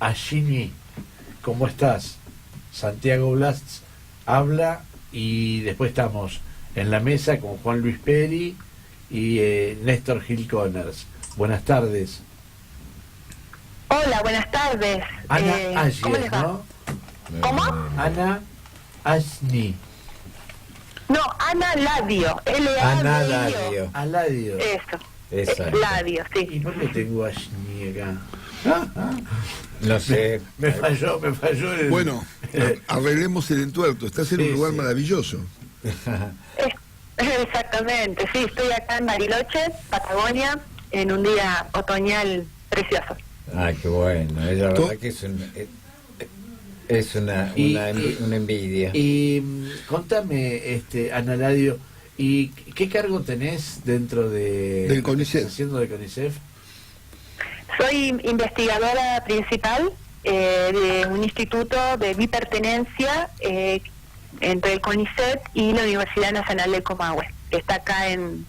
Agini, ¿cómo estás? Santiago Blast habla y después estamos en la mesa con Juan Luis Peri y Néstor Gil Conners. Buenas tardes. Hola, buenas tardes. Ana Ayer, ¿cómo les va? ¿no? ¿Cómo? Ana Agini. No, Ana Ladio. Ana L-A-D-I-O. Ladio. Aladio. Eso. Exacto. Ladio, ¿Y sí. por qué tengo Agini acá? No sé. Me falló el... Bueno, arreglemos el entuerto. Estás en Sí, un lugar sí. maravilloso. Exactamente, sí. Estoy acá en Bariloche, Patagonia, en un día otoñal precioso. Ah, qué bueno. La verdad que es una envidia. Y contame, Ana Ladio, ¿y qué cargo tenés dentro Del CONICET. lo que estás haciendo de CONICET? Soy investigadora principal de un instituto de bipertenencia entre el CONICET y la Universidad Nacional del Comahue, que está acá en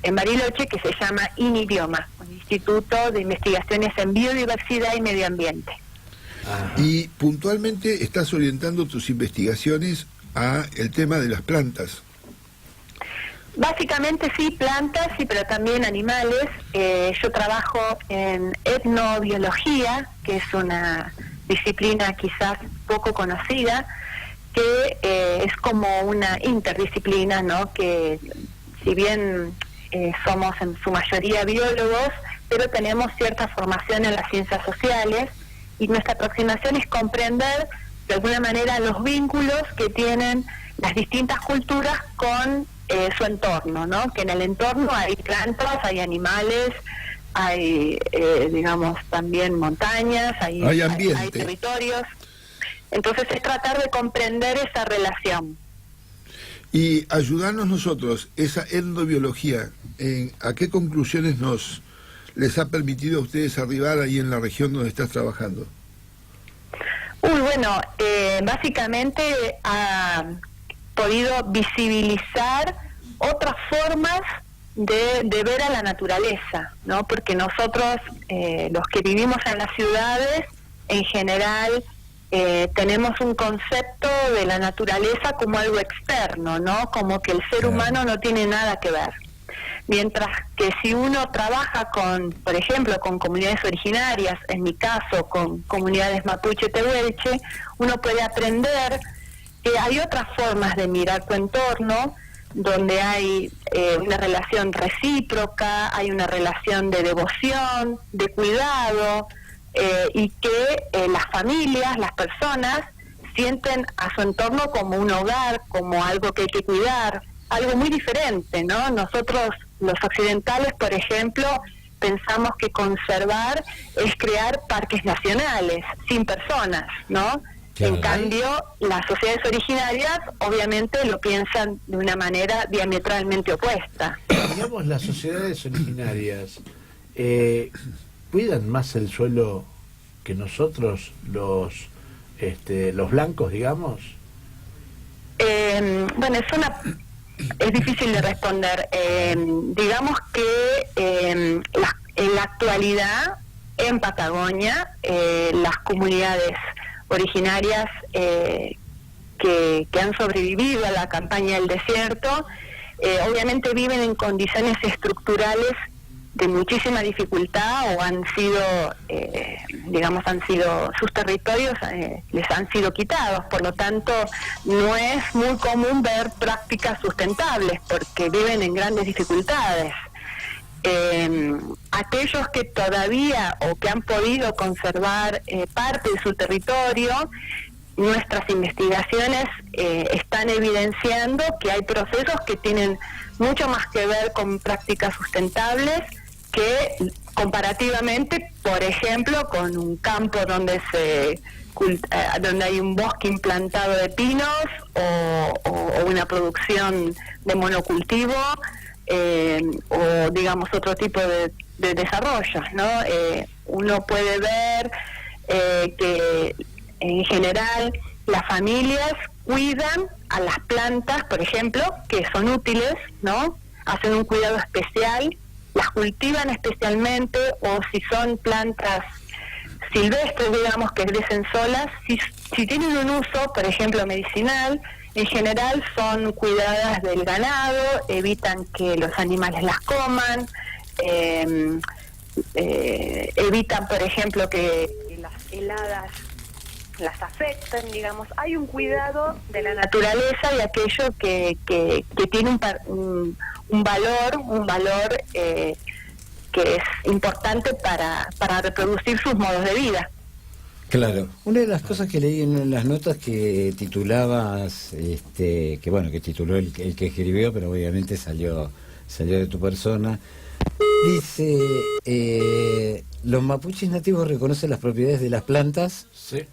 Bariloche, que se llama INIBIOMA, un instituto de investigaciones en biodiversidad y medio ambiente. Ajá. Y puntualmente estás orientando tus investigaciones a el tema de las plantas. Básicamente sí, plantas, sí, pero también animales. Yo trabajo en etnobiología, que es una disciplina quizás poco conocida, que es como una interdisciplina, ¿no? Que si bien somos en su mayoría biólogos, pero tenemos cierta formación en las ciencias sociales, y nuestra aproximación es comprender de alguna manera los vínculos que tienen las distintas culturas con su entorno, ¿no? Que en el entorno hay plantas, hay animales, hay, digamos, también montañas, Hay ambiente. hay territorios. Entonces es tratar de comprender esa relación. Y ayudarnos nosotros, esa etnobiología, ¿a qué conclusiones les ha permitido a ustedes arribar ahí en la región donde estás trabajando? Bueno, básicamente ha podido visibilizar otras formas de ver a la naturaleza, ¿no? Porque nosotros, los que vivimos en las ciudades, en general, tenemos un concepto de la naturaleza como algo externo, ¿no? Como que el ser humano no tiene nada que ver. Mientras que si uno trabaja con, por ejemplo, con comunidades originarias, en mi caso con comunidades mapuche tehuelche, uno puede aprender que hay otras formas de mirar tu entorno, donde hay una relación recíproca, hay una relación de devoción, de cuidado, y que las familias, las personas, sienten a su entorno como un hogar, como algo que hay que cuidar, algo muy diferente, ¿no? Nosotros, los occidentales, por ejemplo, pensamos que conservar es crear parques nacionales, sin personas, ¿no? Claro. En cambio, las sociedades originarias, obviamente, lo piensan de una manera diametralmente opuesta. Digamos, las sociedades originarias cuidan más el suelo que nosotros, los blancos, digamos. Bueno, es difícil de responder. Digamos que en la actualidad, en Patagonia, las comunidades originarias que han sobrevivido a la campaña del desierto, obviamente viven en condiciones estructurales de muchísima dificultad, o han sido, sus territorios les han sido quitados. Por lo tanto, no es muy común ver prácticas sustentables, porque viven en grandes dificultades. Aquellos que todavía o que han podido conservar parte de su territorio, nuestras investigaciones están evidenciando que hay procesos que tienen mucho más que ver con prácticas sustentables que comparativamente, por ejemplo, con un campo donde donde hay un bosque implantado de pinos o una producción de monocultivo, o digamos otro tipo de desarrollos, ¿no? Uno puede ver que en general las familias cuidan a las plantas, por ejemplo, que son útiles, ¿no? Hacen un cuidado especial, las cultivan especialmente, o si son plantas silvestres, digamos, que crecen solas, si tienen un uso, por ejemplo, medicinal, en general son cuidadas del ganado, evitan que los animales las coman, evitan, por ejemplo, que las heladas las afecten, digamos. Hay un cuidado de la naturaleza y aquello que tiene un valor que es importante para reproducir sus modos de vida. Claro. Una de las cosas que leí en las notas que titulabas, que tituló el que escribió, pero obviamente salió de tu persona, dice, los mapuches nativos reconocen las propiedades de las plantas. Sí.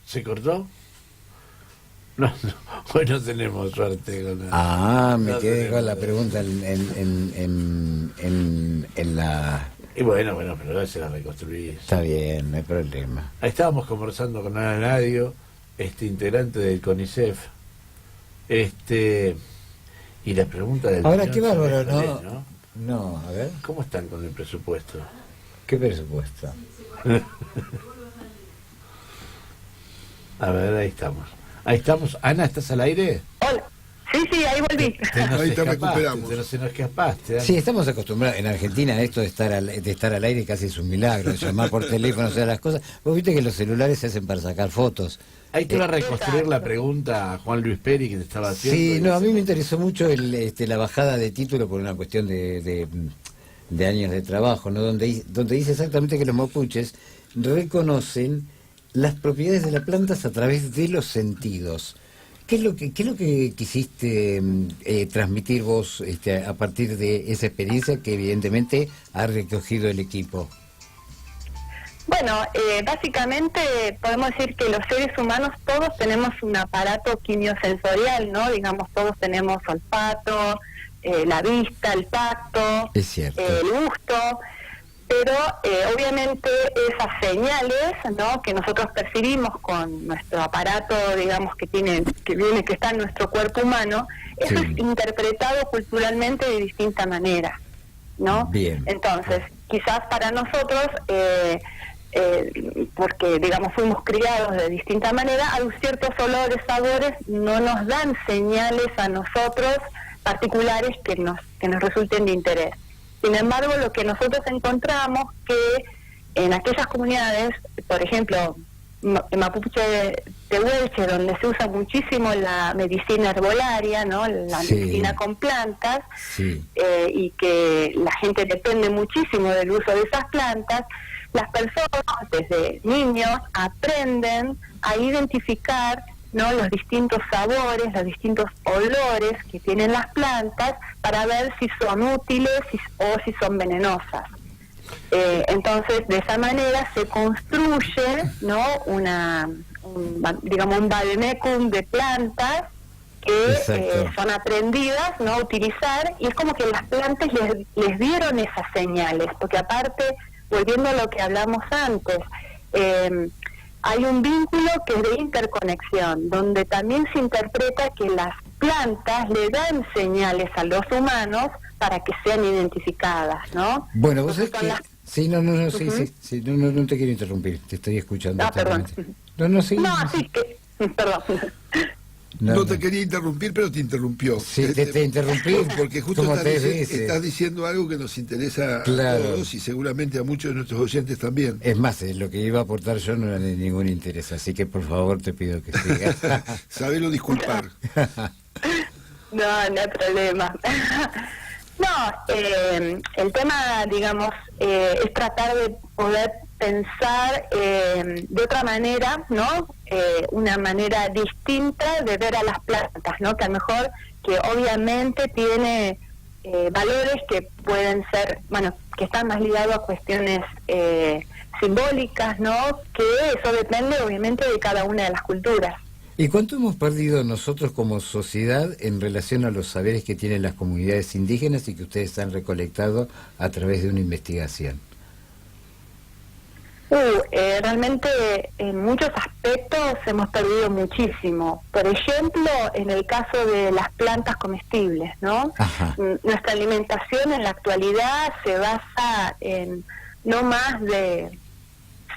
¿Se cortó? No, hoy no tenemos suerte con la... me quedé con la pregunta en la... Y bueno, pero ahora se la reconstruís. Está bien, no hay problema. Ahí estábamos conversando con Ana Nadio, integrante del CONICET, y la pregunta del... Ahora, qué bárbaro, ¿no? No, a ver. ¿Cómo están con el presupuesto? ¿Qué presupuesto? A ver, ahí estamos. Ana, ¿estás al aire? Hola. Sí, ahí volví. Ahí te recuperamos. Se nos escapaste. Ana. Sí, estamos acostumbrados. En Argentina esto de estar al aire casi es un milagro. Llamar por teléfono, hacer las cosas. Vos viste que los celulares se hacen para sacar fotos. Ahí te va a reconstruir la pregunta a Juan Luis Peri que te estaba haciendo. Sí, no, a mí me interesó mucho la bajada de título por una cuestión de años de trabajo, ¿no? Donde dice exactamente que los mapuches reconocen las propiedades de las plantas a través de los sentidos. ¿Qué es lo que quisiste transmitir vos a partir de esa experiencia que evidentemente ha recogido el equipo? Bueno, básicamente podemos decir que los seres humanos todos tenemos un aparato quimiosensorial, ¿no? Digamos, todos tenemos olfato, la vista, el tacto, es cierto, el gusto, pero obviamente esas señales, ¿no?, que nosotros percibimos con nuestro aparato, digamos, que está en nuestro cuerpo humano, eso sí, es interpretado culturalmente de distinta manera, ¿no? Bien. Entonces, quizás para nosotros, porque, digamos, fuimos criados de distinta manera, hay ciertos olores, sabores, no nos dan señales a nosotros particulares que nos resulten de interés. Sin embargo, lo que nosotros encontramos que en aquellas comunidades, por ejemplo, en Mapuche Tehuelche, donde se usa muchísimo la medicina herbolaria, ¿no?, la sí, medicina con plantas, sí, y que la gente depende muchísimo del uso de esas plantas, las personas desde niños aprenden a identificar, ¿no?, los distintos sabores, los distintos olores que tienen las plantas para ver si son útiles o si son venenosas. Entonces, de esa manera se construye, ¿no?, un vademecum de plantas que son aprendidas, ¿no?, a utilizar, y es como que las plantas les dieron esas señales, porque aparte, volviendo a lo que hablamos antes, hay un vínculo que es de interconexión, donde también se interpreta que las plantas le dan señales a los humanos para que sean identificadas, ¿no? Bueno, vos sabés que... Sí, no, te quiero interrumpir, te estoy escuchando. Perdón. Perdón. No te quería interrumpir, pero te interrumpió. Sí, te interrumpí. Porque justo estás diciendo algo que nos interesa, claro, a todos y seguramente a muchos de nuestros oyentes también. Es más, lo que iba a aportar yo no era de ningún interés, así que por favor te pido que sigas. Sabelo disculpar. No hay problema. No, el tema, digamos, es tratar de poder pensar de otra manera, ¿no? Una manera distinta de ver a las plantas, ¿no? Que a lo mejor, que obviamente tiene valores que pueden ser, bueno, que están más ligados a cuestiones simbólicas, ¿no? Que eso depende obviamente de cada una de las culturas. ¿Y cuánto hemos perdido nosotros como sociedad en relación a los saberes que tienen las comunidades indígenas y que ustedes han recolectado a través de una investigación? Realmente en muchos aspectos hemos perdido muchísimo. Por ejemplo, en el caso de las plantas comestibles, ¿no? Ajá. Nuestra alimentación en la actualidad se basa en no más de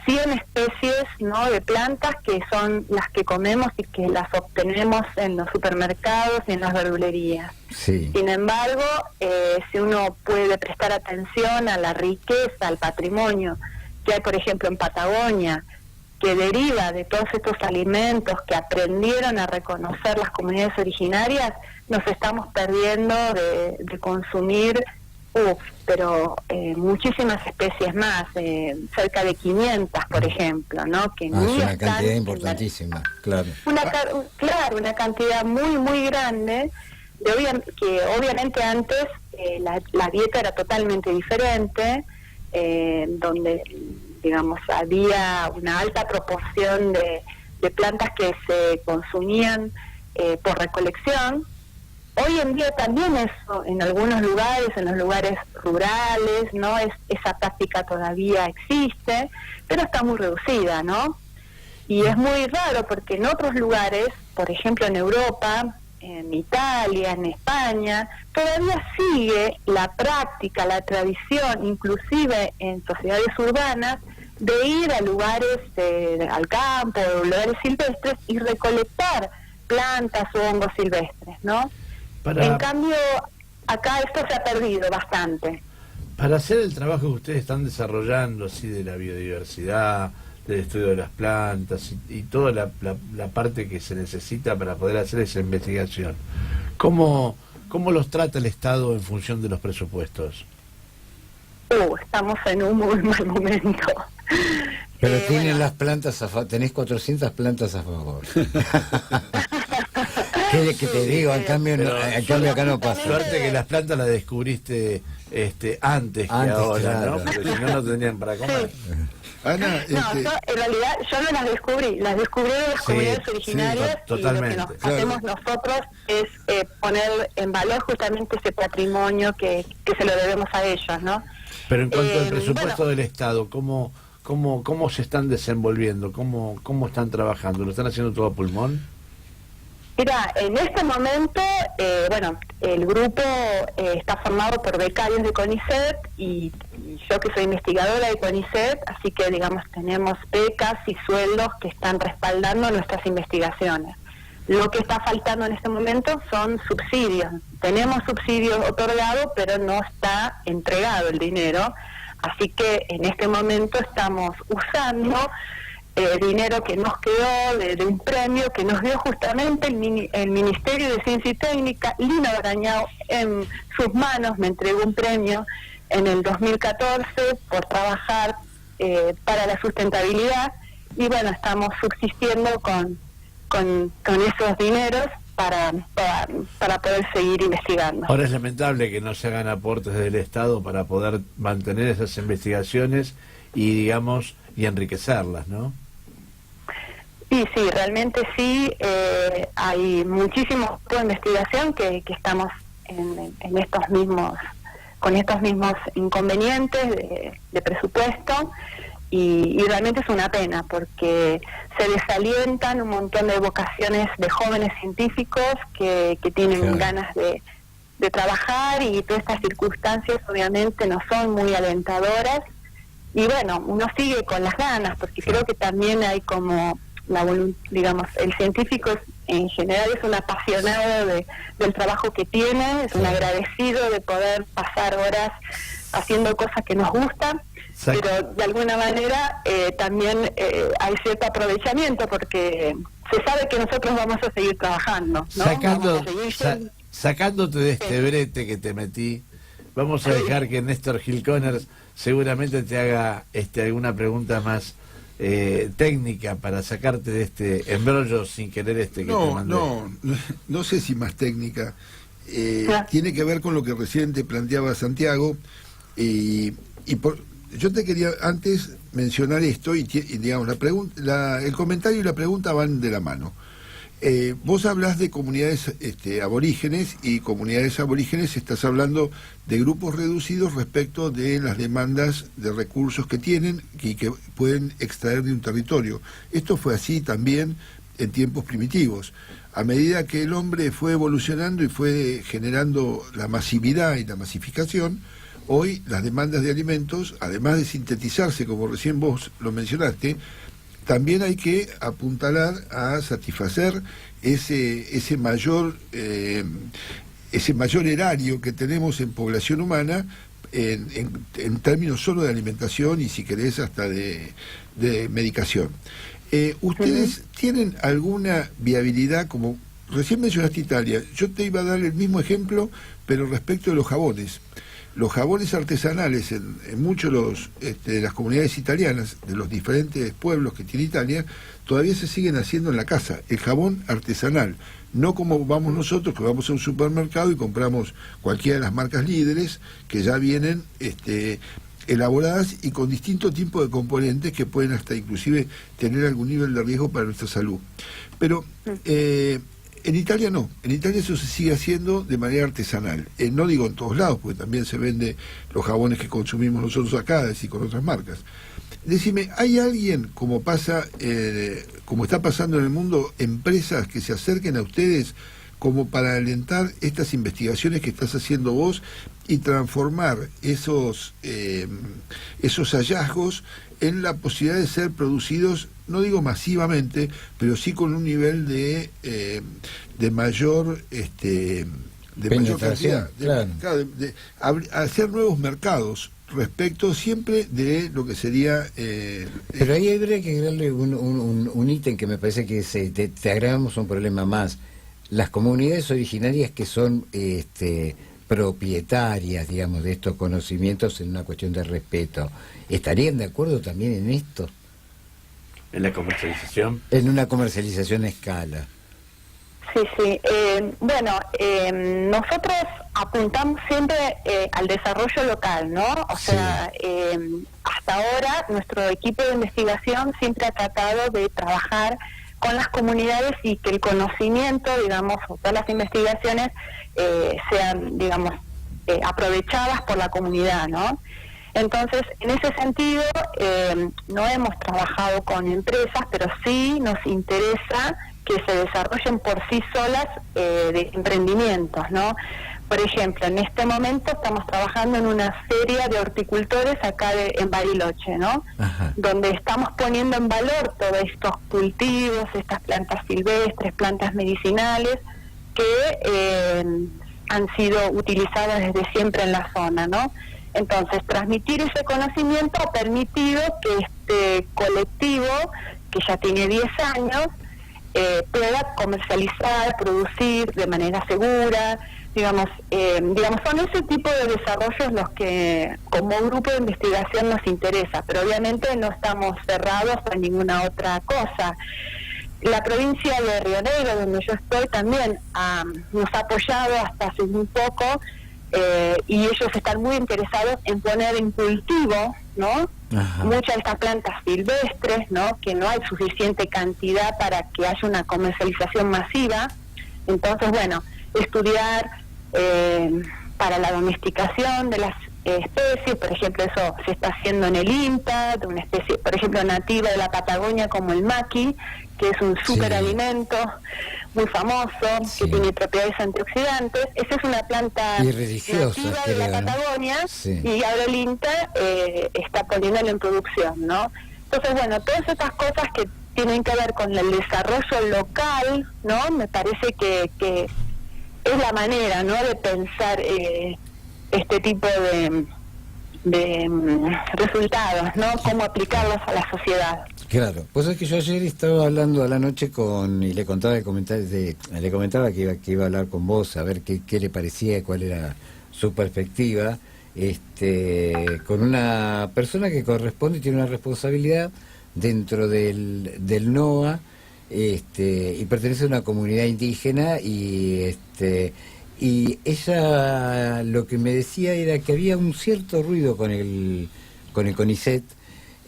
100 especies, ¿no?, de plantas que son las que comemos y que las obtenemos en los supermercados y en las verdulerías. Sí. Sin embargo, si uno puede prestar atención a la riqueza, al patrimonio que hay, por ejemplo, en Patagonia, que deriva de todos estos alimentos que aprendieron a reconocer las comunidades originarias, nos estamos perdiendo de consumir pero muchísimas especies más, cerca de 500, por ejemplo, ¿no? Que Es ni una están cantidad en importantísima, claro. claro, una cantidad muy, muy grande, que obviamente antes la dieta era totalmente diferente, donde, digamos, había una alta proporción de plantas que se consumían por recolección. Hoy en día también eso, en algunos lugares, en los lugares rurales, ¿no? Esa práctica todavía existe, pero está muy reducida, ¿no? Y es muy raro porque en otros lugares, por ejemplo en Europa, en Italia, en España, todavía sigue la práctica, la tradición, inclusive en sociedades urbanas, de ir a lugares al campo, lugares silvestres y recolectar plantas o hongos silvestres, ¿no? En cambio, acá esto se ha perdido bastante. Para hacer el trabajo que ustedes están desarrollando, así de la biodiversidad, del estudio de las plantas y toda la parte que se necesita para poder hacer esa investigación, ¿cómo los trata el Estado en función de los presupuestos? Estamos en un muy mal momento. Pero tienen las plantas tenés 400 plantas a favor. ¿Qué te digo? En cambio acá no pasa. Suerte que las plantas las descubriste antes que ahora, claro, ¿no? Porque si no, no tendrían para comer. Sí. Ana, en realidad yo no las descubrieron las comunidades originarias, totalmente. Y lo que hacemos nosotros es poner en valor justamente ese patrimonio que se lo debemos a ellos, ¿no? Pero en cuanto al presupuesto del Estado, ¿cómo se están desenvolviendo? ¿Cómo están trabajando? ¿Lo están haciendo todo a pulmón? Mira, en este momento, el grupo está formado por becarios de CONICET y yo que soy investigadora de CONICET, así que, digamos, tenemos becas y sueldos que están respaldando nuestras investigaciones. Lo que está faltando en este momento son subsidios. Tenemos subsidios otorgados, pero no está entregado el dinero, así que en este momento estamos usando dinero que nos quedó de un premio que nos dio justamente el Ministerio de Ciencia y Técnica. Lina Barañao en sus manos me entregó un premio en el 2014 por trabajar para la sustentabilidad, y bueno, estamos subsistiendo con esos dineros para poder seguir investigando. Ahora es lamentable que no se hagan aportes del Estado para poder mantener esas investigaciones y enriquecerlas, ¿no? Sí, realmente sí. Hay muchísimos tipos de investigación que estamos en estos mismos, con estos mismos inconvenientes de presupuesto, y realmente es una pena porque se desalientan un montón de vocaciones de jóvenes científicos que tienen ganas de trabajar, y todas estas circunstancias obviamente no son muy alentadoras. Y bueno, uno sigue con las ganas porque creo que también hay como el científico en general es un apasionado del trabajo que tiene, es un agradecido de poder pasar horas haciendo cosas que nos gustan, pero de alguna manera también hay cierto aprovechamiento porque se sabe que nosotros vamos a seguir trabajando, ¿no? Sacándote de este brete que te metí, vamos a dejar que Néstor Gil Conners seguramente te haga alguna pregunta más técnica para sacarte de este embrollo sin querer que te mandé. No sé si más técnica. Tiene que ver con lo que recién te planteaba Santiago, yo te quería antes mencionar esto y digamos el comentario y la pregunta van de la mano. Vos hablas de comunidades aborígenes, y comunidades aborígenes estás hablando de grupos reducidos respecto de las demandas de recursos que tienen y que pueden extraer de un territorio. Esto fue así también en tiempos primitivos. A medida que el hombre fue evolucionando y fue generando la masividad y la masificación, Hoy las demandas de alimentos, además de sintetizarse, como recién vos lo mencionaste, también hay que apuntalar a satisfacer ese mayor erario que tenemos en población humana en términos solo de alimentación y, si querés, hasta de medicación. ¿Ustedes tienen alguna viabilidad, como recién mencionaste Italia? Yo te iba a dar el mismo ejemplo, pero respecto de los jabones. Los jabones artesanales en muchos de las comunidades italianas, de los diferentes pueblos que tiene Italia, todavía se siguen haciendo en la casa, el jabón artesanal, no como vamos nosotros, que vamos a un supermercado y compramos cualquiera de las marcas líderes, que ya vienen elaboradas y con distintos tipos de componentes que pueden hasta inclusive tener algún nivel de riesgo para nuestra salud. Pero en Italia no, en Italia eso se sigue haciendo de manera artesanal. No digo en todos lados, porque también se vende los jabones que consumimos nosotros acá, es decir, con otras marcas. Decime, ¿hay alguien, como está pasando en el mundo, empresas que se acerquen a ustedes como para alentar estas investigaciones que estás haciendo vos y transformar esos hallazgos en la posibilidad de ser producidos, no digo masivamente, pero sí con un nivel de mayor mayor cantidad, de hacer nuevos mercados respecto siempre de lo que sería... pero ahí habría que agregarle un ítem que me parece que te agregamos un problema más. Las comunidades originarias que son propietarias, digamos, de estos conocimientos en una cuestión de respeto, ¿estarían de acuerdo también en esto? ¿En la comercialización? En una comercialización a escala. Sí. Nosotros apuntamos siempre al desarrollo local, ¿no? O sea, hasta ahora nuestro equipo de investigación siempre ha tratado de trabajar con las comunidades y que el conocimiento, digamos, o todas las investigaciones sean, digamos, aprovechadas por la comunidad, ¿no? Entonces, en ese sentido, no hemos trabajado con empresas, pero sí nos interesa que se desarrollen por sí solas de emprendimientos, ¿no? Por ejemplo, en este momento estamos trabajando en una feria de horticultores acá en Bariloche, ¿no? Ajá. Donde estamos poniendo en valor todos estos cultivos, estas plantas silvestres, plantas medicinales, que han sido utilizadas desde siempre en la zona, ¿no? Entonces, transmitir ese conocimiento ha permitido que este colectivo, que ya tiene 10 años, pueda comercializar, producir de manera segura, digamos, son ese tipo de desarrollos los que como grupo de investigación nos interesa, pero obviamente no estamos cerrados a ninguna otra cosa. La provincia de Río Negro, donde yo estoy, también nos ha apoyado hasta hace un poco, y ellos están muy interesados en poner en cultivo, ¿no? Ajá. Muchas de estas plantas silvestres, ¿no? Que no hay suficiente cantidad para que haya una comercialización masiva. Entonces, bueno, estudiar para la domesticación de las especies, por ejemplo, eso se está haciendo en el INTA, de una especie, por ejemplo, nativa de la Patagonia como el maqui, que es un superalimento muy famoso, que tiene propiedades antioxidantes. Esa es una planta nativa de la Patagonia, y ahora el INTA está poniéndolo en producción, ¿no? Entonces, bueno, todas estas cosas que tienen que ver con el desarrollo local, ¿no? Me parece que es la manera, ¿no?, de pensar este tipo de resultados, ¿no? Cómo aplicarlos a la sociedad. Claro, pues es que yo ayer estaba hablando a la noche y le contaba le comentaba que iba a hablar con vos, a ver qué le parecía, cuál era su perspectiva, con una persona que corresponde y tiene una responsabilidad dentro del NOA, y pertenece a una comunidad indígena, y ella lo que me decía era que había un cierto ruido con el CONICET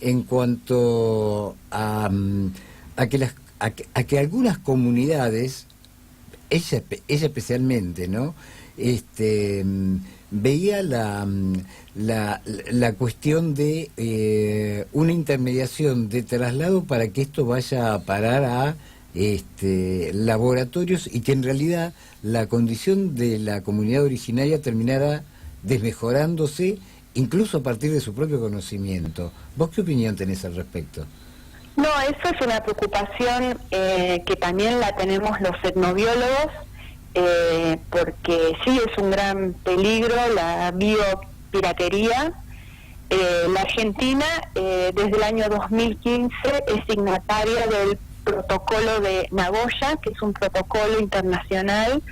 en cuanto a que algunas comunidades, ella especialmente, ¿no?, veía la cuestión de una intermediación de traslado para que esto vaya a parar a laboratorios, y que en realidad la condición de la comunidad originaria terminara desmejorándose, incluso a partir de su propio conocimiento. ¿Vos qué opinión tenés al respecto? No, eso es una preocupación que también la tenemos los etnobiólogos, porque sí es un gran peligro la biopiratería. La Argentina, desde el año 2015, es signataria del protocolo de Nagoya, que es un protocolo internacional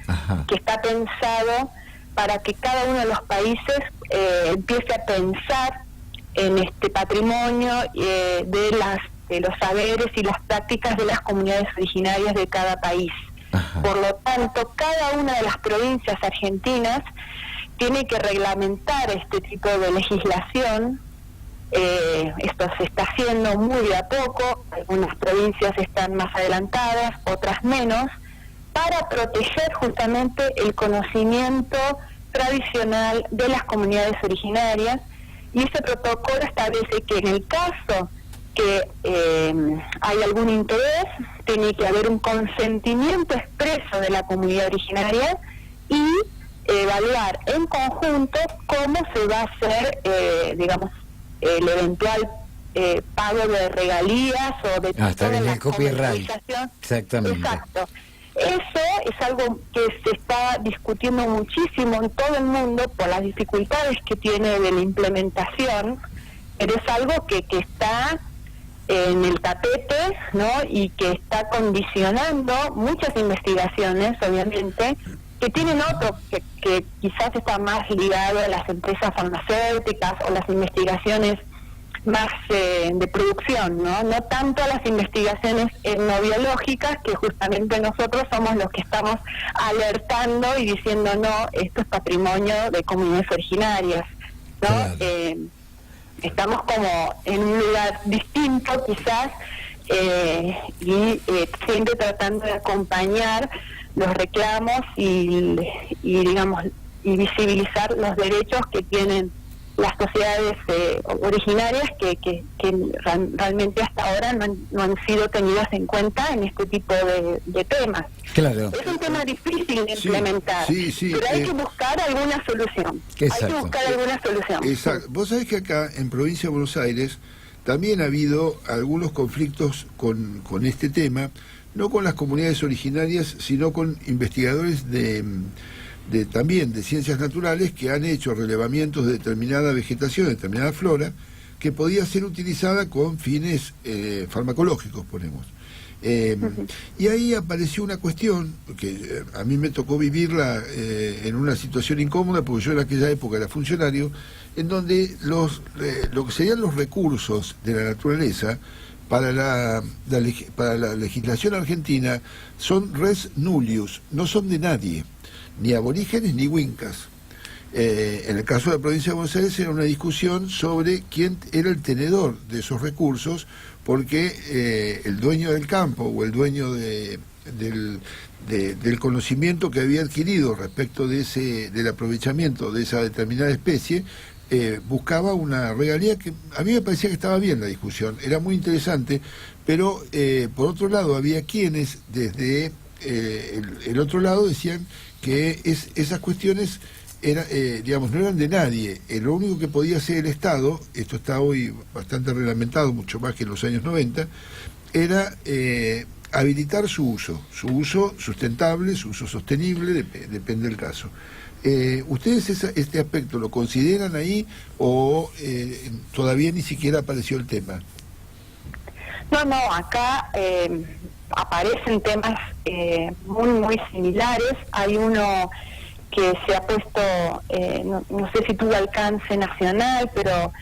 que está pensado para que cada uno de los países empiece a pensar en este patrimonio de los saberes y las prácticas de las comunidades originarias de cada país. Por lo tanto, cada una de las provincias argentinas tiene que reglamentar este tipo de legislación. Esto se está haciendo muy de a poco, algunas provincias están más adelantadas, otras menos, para proteger justamente el conocimiento tradicional de las comunidades originarias, y ese protocolo establece que en el caso que hay algún interés, tiene que haber un consentimiento expreso de la comunidad originaria y evaluar en conjunto cómo se va a hacer, el eventual pago de regalías o de está bien, la el copyright. Exactamente. Exacto. Eso es algo que se está discutiendo muchísimo en todo el mundo por las dificultades que tiene de la implementación, pero es algo que está en el tapete, ¿no? Y que está condicionando muchas investigaciones, obviamente, que tienen otro, que quizás está más ligado a las empresas farmacéuticas o las investigaciones más de producción, no tanto a las investigaciones etnobiológicas, que justamente nosotros somos los que estamos alertando y diciendo no, esto es patrimonio de comunidades originarias, ¿no? Claro. Estamos como en un lugar distinto quizás, y siempre tratando de acompañar los reclamos y visibilizar los derechos que tienen las sociedades originarias que realmente hasta ahora no han sido tenidas en cuenta en este tipo de temas. Claro. Es un tema difícil de implementar, pero hay que buscar alguna solución. Exacto. Hay que buscar alguna solución. Exacto. Vos sabés que acá en Provincia de Buenos Aires también ha habido algunos conflictos con este tema, no con las comunidades originarias, sino con investigadores también de ciencias naturales que han hecho relevamientos de determinada vegetación, de determinada flora, que podía ser utilizada con fines farmacológicos, ponemos. Y ahí apareció una cuestión que a mí me tocó vivirla en una situación incómoda, porque yo en aquella época era funcionario, en donde lo que serían los recursos de la naturaleza para la legislación argentina son res nullius, no son de nadie, ni aborígenes ni wincas. En el caso de la provincia de Buenos Aires era una discusión sobre quién era el tenedor de esos recursos, porque el dueño del campo o el dueño del conocimiento que había adquirido respecto del aprovechamiento de esa determinada especie, buscaba una regalía que a mí me parecía que estaba bien la discusión, era muy interesante, pero por otro lado había quienes desde el otro lado decían que esas cuestiones no eran de nadie. Lo único que podía hacer el Estado, esto está hoy bastante reglamentado, mucho más que en los años 90, era habilitar su uso sustentable, su uso sostenible, depende del caso. ¿Ustedes este aspecto lo consideran ahí o todavía ni siquiera apareció el tema? No, acá aparecen temas muy similares. Hay uno que se ha puesto, no sé si tuvo alcance nacional, pero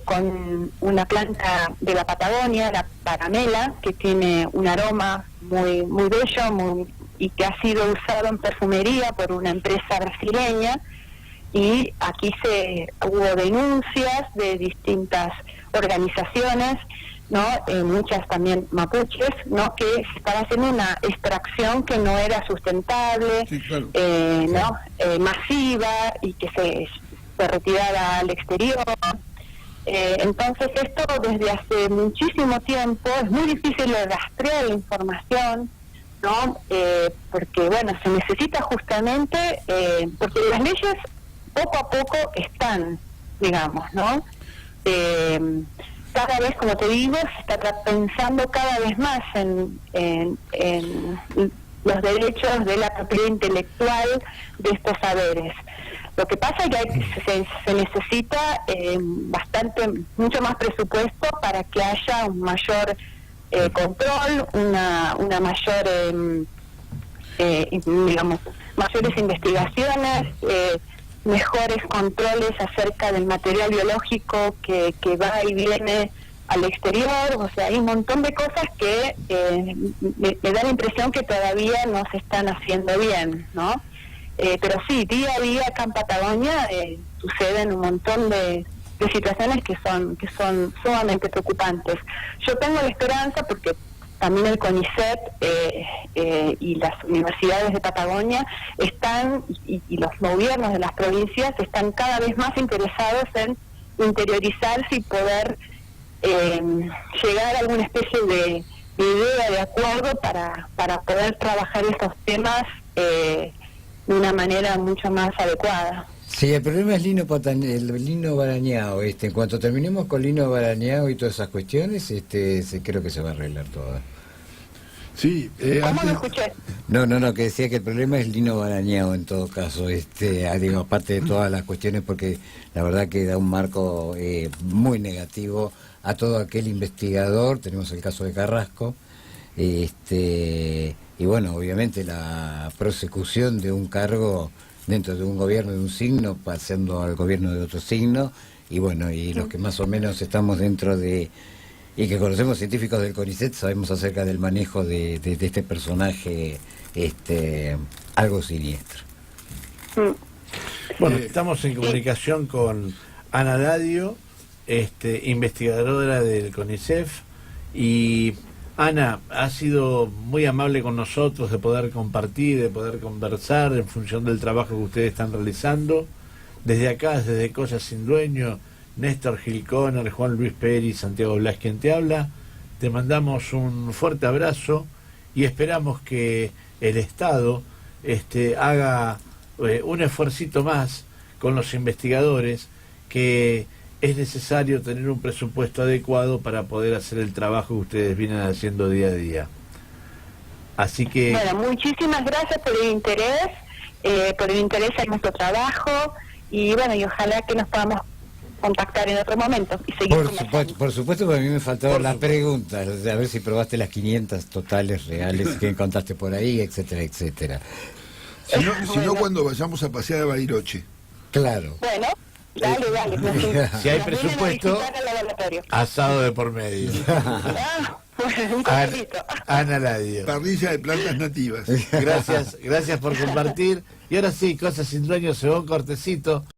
con una planta de la Patagonia, la paramela, que tiene un aroma muy bello y que ha sido usado en perfumería por una empresa brasileña, y aquí hubo denuncias de distintas organizaciones, ¿no? Muchas también mapuches, ¿no? Que se estaba haciendo una extracción que no era sustentable, sí, claro. Masiva, y que se retirara al exterior. Entonces esto desde hace muchísimo tiempo es muy difícil de rastrear la información, ¿no? Porque bueno, se necesita justamente, porque las leyes poco a poco están, digamos, ¿no? Cada vez, como te digo, se está pensando cada vez más en los derechos de la propiedad intelectual de estos saberes. Lo que pasa es que se necesita mucho más presupuesto para que haya un mayor control, una mayor, digamos, mayores investigaciones, mejores controles acerca del material biológico que va y viene al exterior. O sea, hay un montón de cosas que me da la impresión que todavía no se están haciendo bien, ¿no? Pero sí, día a día acá en Patagonia suceden un montón de situaciones que son sumamente preocupantes. Yo tengo la esperanza, porque también el CONICET y las universidades de Patagonia están, y los gobiernos de las provincias están cada vez más interesados en interiorizarse y poder llegar a alguna especie de idea, de acuerdo para poder trabajar estos temas de una manera mucho más adecuada. Sí, el problema es el lino barañao. En cuanto terminemos con lino barañao y todas esas cuestiones, creo que se va a arreglar todo. Sí, ¿Cómo lo escuché? No, que decía que el problema es el lino barañao en todo caso, digo, aparte de todas las cuestiones, porque la verdad que da un marco muy negativo a todo aquel investigador. Tenemos el caso de Carrasco, y bueno, obviamente la prosecución de un cargo dentro de un gobierno de un signo, pasando al gobierno de otro signo, y bueno, y los que más o menos estamos dentro de, y que conocemos científicos del CONICET, sabemos acerca del manejo de este personaje algo siniestro. Bueno, estamos en comunicación con Ana Ladio, investigadora del CONICEF, y Ana, ha sido muy amable con nosotros de poder compartir, de poder conversar en función del trabajo que ustedes están realizando. Desde acá, desde Cosas Sin Dueño, Néstor Gil Conner, Juan Luis Peri, Santiago Blas quien te habla, te mandamos un fuerte abrazo y esperamos que el Estado haga un esfuercito más con los investigadores, que es necesario tener un presupuesto adecuado para poder hacer el trabajo que ustedes vienen haciendo día a día. Así que... Bueno, muchísimas gracias por el interés en nuestro trabajo, y bueno, y ojalá que nos podamos contactar en otro momento y seguir por supuesto, porque a mí me faltaba la pregunta, a ver si probaste las 500 totales reales que encontraste por ahí, etcétera, etcétera. Si no, cuando vayamos a pasear a Bariloche. Claro. Bueno, dale. Si hay presupuesto, asado de por medio. Un cafecito. Ana Ladio. Parrilla de plantas nativas. Gracias por compartir. Y ahora sí, Cosas Sin Dueño, se va un cortecito.